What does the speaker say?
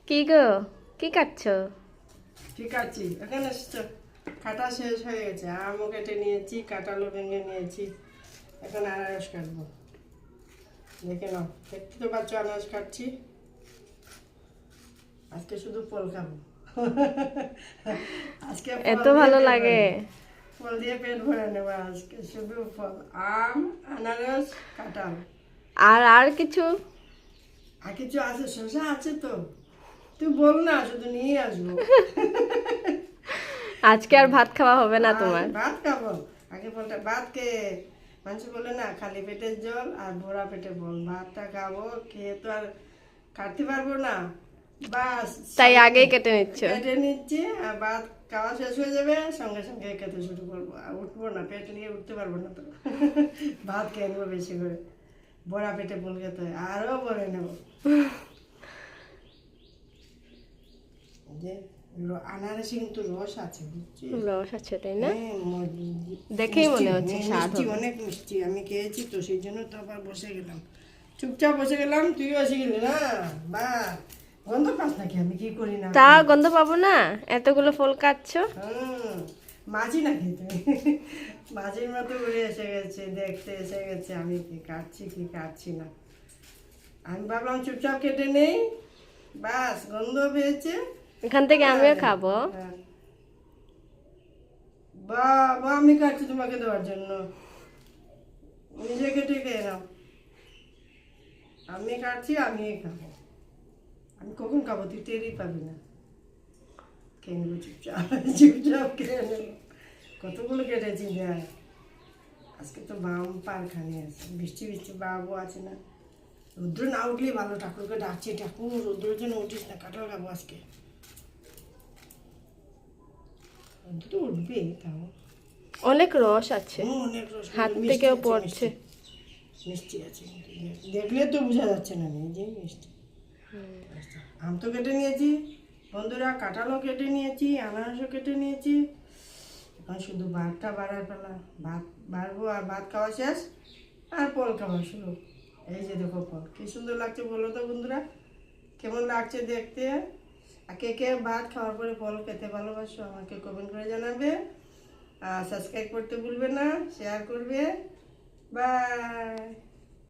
কি গো, কি কাটছো? ঠিক আছে, এখানে এসছো। কাটা শেষ হয়ে গেছে, আমও কেটে নিয়েছি, কাঁঠালও ভেঙে নিয়েছি। এখন আনারস কাটবো। দেখে নাও, দেখতে তো পাচ্ছ আনারস কাটছি। আজকে শুধু ফল খাবো। আজকে এত ভালো লাগে? ফল দিয়ে পেট ভরে নেবো আজকে, শুধু ফল। আম, আনারস, কাঁঠাল। আর কিছু? আর কিছু আছে? শসা আছে তো, তুই বল না, শুধু নিয়ে আসবো। আজকে আর ভাত খাওয়া হবে না তোমার? ভাত খাবো। আগে ফলটা ভাত খেয়ে মানুষ বলে না, খালি পেটের জল আর ভরা পেটে বল। ভাতটা খাবো, খেয়ে তো আর কাটতে পারবো না। বাস, তাই আগেই কেটে নিচ্ছ? কেটে নিচ্ছি, আর ভাত খাওয়া শেষ হয়ে যাবে, সঙ্গে সঙ্গে খেতে শুরু করবো। আর উঠবো না, পেট নিয়ে উঠতে পারবো না তো। ভাত খেয়ে নেবো বেশি করে, ভরা পেটে বল খেতে হয়, আরও ভরে নেবো। যে আনারসে কিন্তু রস আছে, বুঝছিস? রস আছে তাই না? হ্যাঁ, দেখেই মনে হচ্ছে মিষ্টি, স্বাদ হবে। অনেক মিষ্টি। আমি খেয়েছি তো, সেই জন্য তো আবার বসে গেলাম, চুপচাপ বসে গেলাম। তুইও এসে গেলি না? বা, গন্ধ পাস নাকি? আমি কি করি না? তা গন্ধ পাবো না? এতগুলো ফল কাটছো। মাঝি নাকি তুমি? মাঝির মতো ঘুরে এসে গেছে, দেখতে এসে গেছে আমি কি কাটছি কি কাটছি না। আমি ভাবলাম চুপচাপ কেটে নেই, বাস গন্ধ পেয়েছে। এখান থেকে আমিও খাবো। হ্যাঁ। বাবা, আমি কাটছি তোমাকে দেওয়ার জন্য, নিজে কেটে খেয়ে নাও। আমি কাটছি, আমি খাবো। আমি কখন খাবো তুই টেরই পাবি না। খেয়ে নেবো চুপচাপ, চুপচাপ খেয়ে নেবো। কতগুলো কেটেছি দেখ। আজকে তো বাম পার খানি আছে, বৃষ্টি বৃষ্টি বাবু আছে না। রৌদ্র না উঠলেই ভালো, ঠাকুরকে ডাকছি, ঠাকুর রৌদ্রের জন্য উঠিস না, কাঁঠাল খাবো আজকে। রৌদ্র তো উঠবেই, তাও অনেক রস আছে, অনেক রস, হাত মিষ্টি থেকেও আছে, পড়ছে। মিষ্টি আছে। দেখলে তো বোঝা যাচ্ছে না, এই যে মিষ্টি। আম তো কেটে নিয়েছি বন্ধুরা, কাঁঠালও কেটে নিয়েছি, আনারসও কেটে নিয়েছি। এখন শুধু ভাতটা বাড়ার পেলা, ভাত বাড়বো আর ভাত খাওয়া শেষ, আর ফল খাওয়া শুরু। এই যে দেখো ফল, কি সুন্দর লাগছে বলো তো বন্ধুরা, কেমন লাগছে দেখতে? আর কে কে ভাত খাওয়ার পরে ফল খেতে ভালোবাসো আমাকে কমেন্ট করে জানাবে। আর সাবস্ক্রাইব করতে ভুলবে না, শেয়ার করবে। বাই।